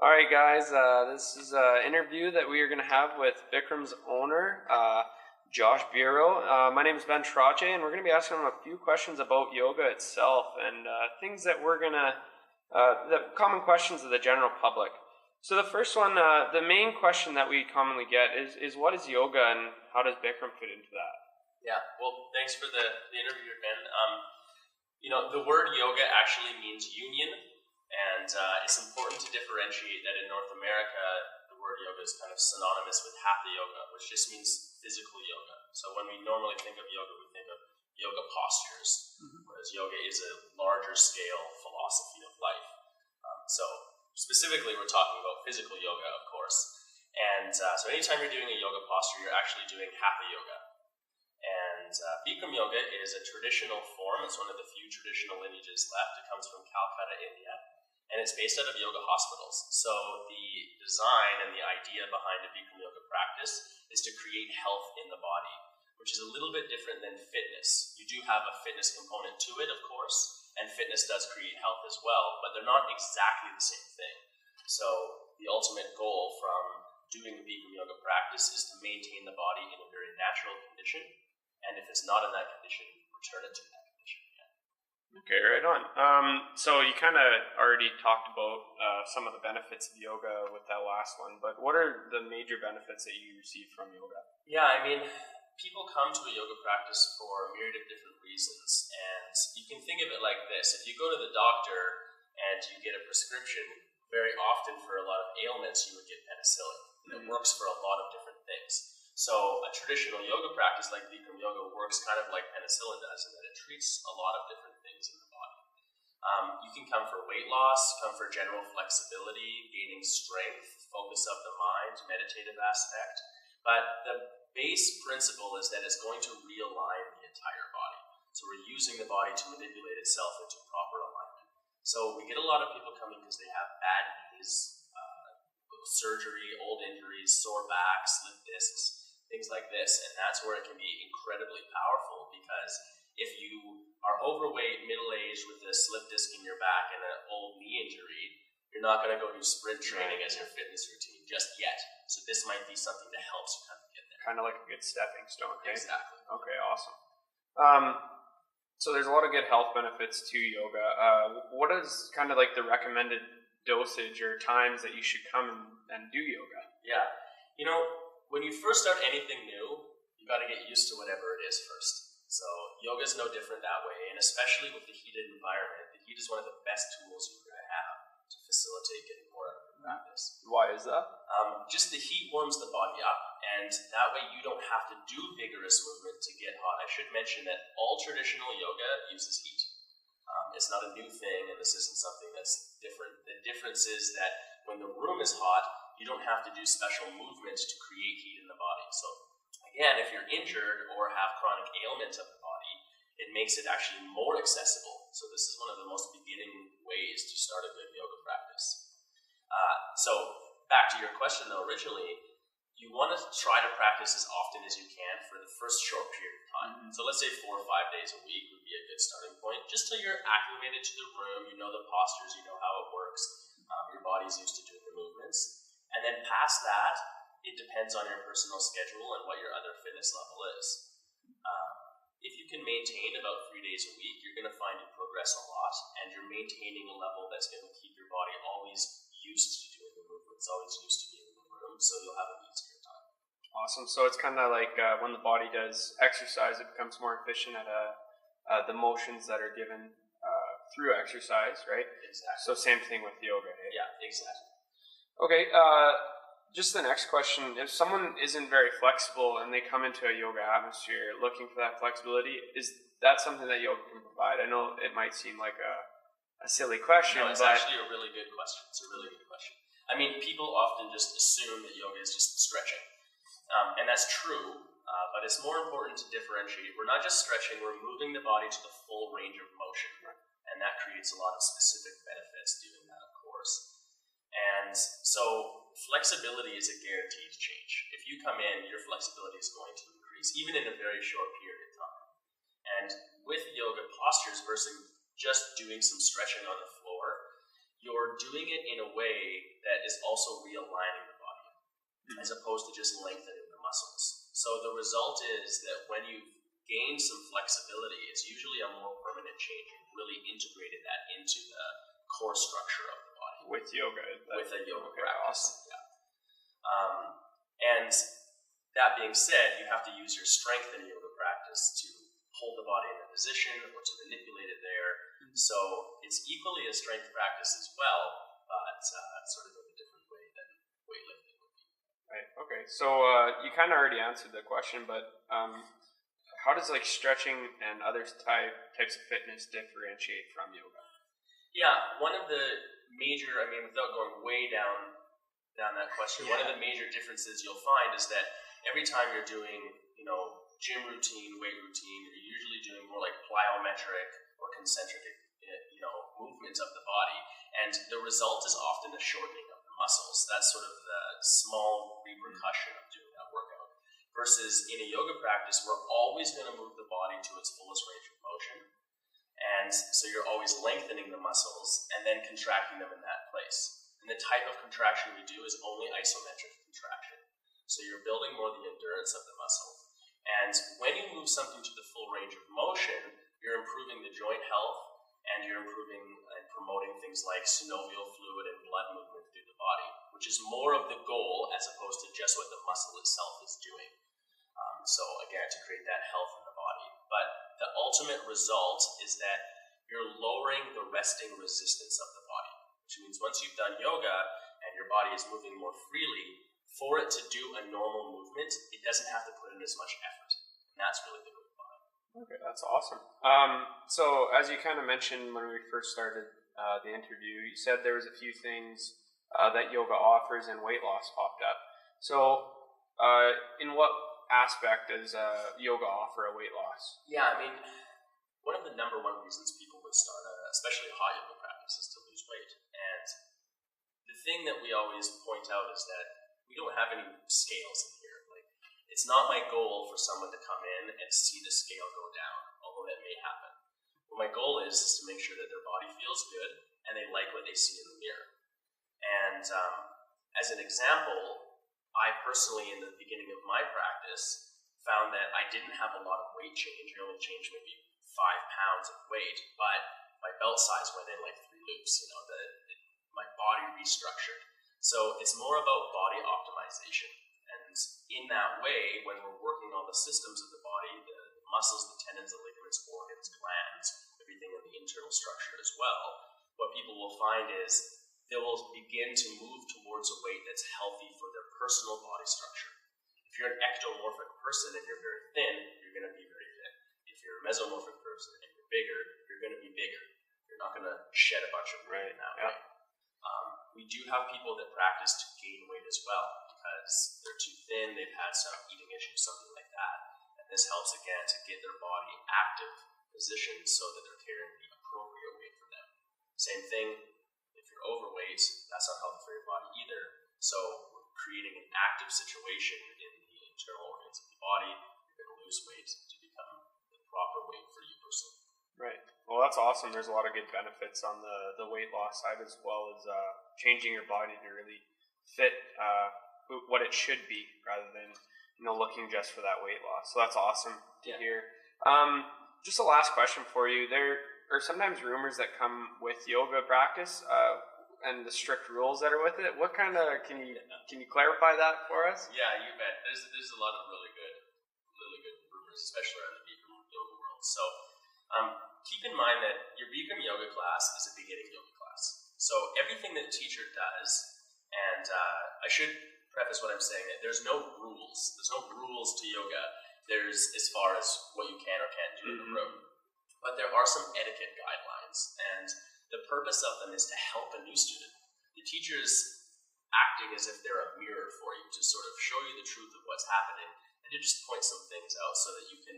All right, guys. This is an interview that we are going to have with Bikram's owner, Josh Bureau. My name is Ben Trache, and we're going to be asking him a few questions about yoga itself and things that we're going to, the common questions of the general public. So the first one, the main question that we commonly get is what is yoga and how does Bikram fit into that? Yeah, well, thanks for the interview, Ben. The word yoga actually means union. And it's important to differentiate that in North America, the word yoga is kind of synonymous with hatha yoga, which just means physical yoga. So when we normally think of yoga, we think of yoga postures, whereas yoga is a larger scale philosophy of life. So specifically, we're talking about physical yoga, of course. And so anytime you're doing a yoga posture, you're actually doing hatha yoga. And Bikram yoga is a traditional form. It's one of the few traditional lineages left. It comes from Calcutta, India. And it's based out of yoga hospitals. So the design and the idea behind a Bikram yoga practice is to create health in the body, which is a little bit different than fitness. You do have a fitness component to it, of course, and fitness does create health as well, but they're not exactly the same thing. So the ultimate goal from doing the Bikram yoga practice is to maintain the body in a very natural condition, and if it's not in that condition, return it to that condition again. Okay, right on. So you kind of already talked about some of the benefits of yoga with that last one, but what are the major benefits that you receive from yoga? Yeah, I mean, people come to a yoga practice for a myriad of different reasons, and you can think of it like this. If you go to the doctor and you get a prescription, very often for a lot of ailments you would get penicillin, and it works for a lot of different things. So a traditional yoga practice like Bikram yoga works kind of like penicillin does, in that it treats a lot of different things in the body. You can come for weight loss, come for general flexibility, gaining strength, focus of the mind, meditative aspect. But the base principle is that it's going to realign the entire body. So we're using the body to manipulate itself into proper alignment. So we get a lot of people coming because they have bad knees, surgery, old injuries, sore backs, slip discs, things like this, and that's where it can be incredibly powerful, because if you are overweight, middle-aged with a slip disc in your back and an old knee injury, you're not going to go do sprint training as your fitness routine just yet. So this might be something that helps you kind of get there. Kind of like a good stepping stone, okay? Exactly. Okay, awesome. So there's a lot of good health benefits to yoga. What is kind of like the recommended dosage or times that you should come and do yoga? Yeah, when you first start anything new, you got to get used to whatever it is first. So yoga is no different that way, and especially with the heated environment, the heat is one of the best tools you're going to have to facilitate getting more out of your practice. Why is that? Just the heat warms the body up, and that way you don't have to do vigorous movement to get hot. I should mention that all traditional yoga uses heat. It's not a new thing, and this isn't something that's different. The difference is that when the room is hot, you don't have to do special movements to create heat in the body. So again, if you're injured or have chronic ailments of the body, it makes it actually more accessible. So this is one of the most beginning ways to start a good yoga practice. So back to your question though, originally, you want to try to practice as often as you can for the first short period of time. So let's say 4 or 5 days a week would be a good starting point, just till you're acclimated to the room, you know the postures, you know how it works, your body's used to doing the movements. And then past that, it depends on your personal schedule and what your other fitness level is. If you can maintain about 3 days a week, you're going to find you progress a lot, and you're maintaining a level that's going to keep your body always used to doing the movements, always used to being in the room, so you'll have an easier time. Awesome. So it's kind of like when the body does exercise, it becomes more efficient at the motions that are given through exercise, right? Exactly. So same thing with yoga, hey? Yeah, exactly. Okay, just the next question. If someone isn't very flexible and they come into a yoga atmosphere looking for that flexibility, is that something that yoga can provide? I know it might seem like a silly question. No, it's actually a really good question. It's a really good question. I mean, people often just assume that yoga is just stretching. And that's true, but it's more important to differentiate. We're not just stretching, we're moving the body to the full range of motion. And that creates a lot of specific benefits doing that, of course. And so flexibility is a guaranteed change. If you come in, your flexibility is going to increase, even in a very short period of time. And with yoga postures versus just doing some stretching on the floor, you're doing it in a way that is also realigning the body, as opposed to just lengthening the muscles. So the result is that when you've gained some flexibility, it's usually a more permanent change. You've really integrated that into the core structure of the body. With yoga? With a yoga okay, practice, awesome. yeah. And that being said, you have to use your strength in a yoga practice to hold the body in a position or to manipulate it there. So it's equally a strength practice as well, but sort of in a different way than weightlifting would be. Right. Okay. So you kind of already answered the question, but how does like stretching and other types of fitness differentiate from yoga? Yeah, one of the major, without going way down that question, one of the major differences you'll find is that every time you're doing, gym routine, weight routine, you're usually doing more like plyometric or concentric, movements of the body, and the result is often a shortening of the muscles. That's sort of the small repercussion of doing that workout. Versus in a yoga practice, we're always going to move the body to its fullest range of motion, and so you're always lengthening the muscles and then contracting them in that place. And the type of contraction we do is only isometric contraction. So you're building more the endurance of the muscle. And when you move something to the full range of motion, you're improving the joint health, and you're improving and promoting things like synovial fluid and blood movement through the body, which is more of the goal as opposed to just what the muscle itself is doing. So again, to create that health in the body. But the ultimate result is that you're lowering the resting resistance of the body, which means once you've done yoga and your body is moving more freely, for it to do a normal movement, it doesn't have to put in as much effort. And that's really the goal behind it. Okay, that's awesome. So as you kind of mentioned when we first started the interview, you said there was a few things that yoga offers and weight loss popped up. So in what aspect does yoga offer a weight loss? Yeah, one of the number one reasons people would start, especially a hot yoga practice, is to lose weight. And the thing that we always point out is that we don't have any scales in here. It's not my goal for someone to come in and see the scale go down, although that may happen. What my goal is to make sure that their body feels good and they like what they see in the mirror. And as an example, I personally, in the beginning of my practice, found that I didn't have a lot of weight change. I only changed maybe 5 pounds of weight, but my belt size went in like 3 loops. My body restructured. So it's more about body optimization. And in that way, when we're working on the systems of the body, the muscles, the tendons, the ligaments, organs, glands, everything in the internal structure as well, what people will find is they will begin to move towards a weight that's healthy for their personal body structure. If you're an ectomorphic person and you're very thin, you're going to be very thin. If you're a mesomorphic person and you're bigger, you're going to be bigger. You're not going to shed a bunch of weight in that way. We do have people that practice to gain weight as well because they're too thin, they've had some eating issues, something like that. And this helps again to get their body active positioned so that they're carrying the appropriate weight for them. Same thing, if you're overweight, that's not healthy for your body either. So we're creating an active situation in the internal organs of the body. You're going to lose weight to become the proper weight for you personally. Right. Well, that's awesome. There's a lot of good benefits on the weight loss side as well as changing your body to really fit what it should be rather than looking just for that weight loss. So that's awesome to hear. Just a last question for you. There are sometimes rumors that come with yoga practice and the strict rules that are with it. What kind of can you clarify that for us? Yeah, you bet. There's a lot of really good rumors, especially around the Bikram yoga world. So keep in mind that your Bikram yoga class is a beginning yoga class. So everything that the teacher does, and I should preface what I'm saying, that there's no rules. There's no rules to yoga. There's as far as what you can or can't do in the room. But there are some etiquette guidelines, and the purpose of them is to help a new student. The teacher's acting as if they're a mirror for you to sort of show you the truth of what's happening and to just point some things out so that you can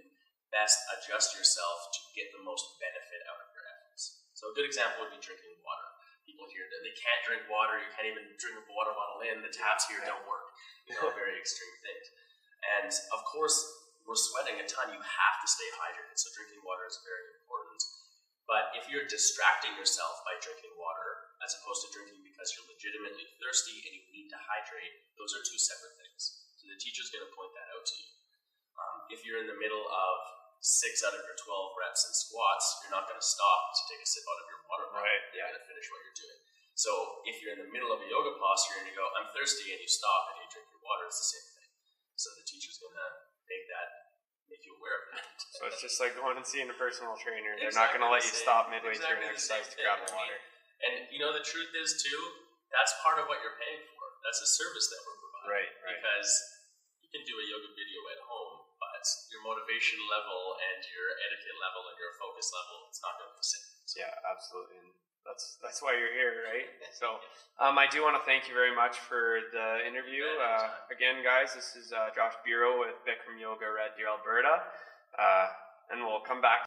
best adjust yourself to get the most benefit out of your efforts. So a good example would be drinking water. People here, they can't drink water, you can't even drink a water bottle in, the taps here don't work. Very extreme things. And of course, we're sweating a ton, you have to stay hydrated, so drinking water is very important. But if you're distracting yourself by drinking water, as opposed to drinking because you're legitimately thirsty and you need to hydrate. Those are two separate things. So the teacher's going to point that out to you. If you're in the middle of 6 out of your 12 reps in squats, you're not going to stop to take a sip out of your water bottle. Right. You're going to finish what you're doing. So if you're in the middle of a yoga posture and you go, I'm thirsty, and you stop and you drink your water, it's the same thing. So the teacher's going to make you aware of that. So it's just like going and seeing a personal trainer. They're Exactly not going to let you stop midway through an the exercise same to grab thing. the water. And the truth is too, that's part of what you're paying for. That's a service that we're providing. Right. Because you can do a yoga video at home, but your motivation level and your etiquette level and your focus level, it's not going to be the same. So, yeah, absolutely. And that's why you're here, right? So I do want to thank you very much for the interview. Again, guys, this is Josh Biro with Bikram Yoga Red Deer, Alberta. And we'll come back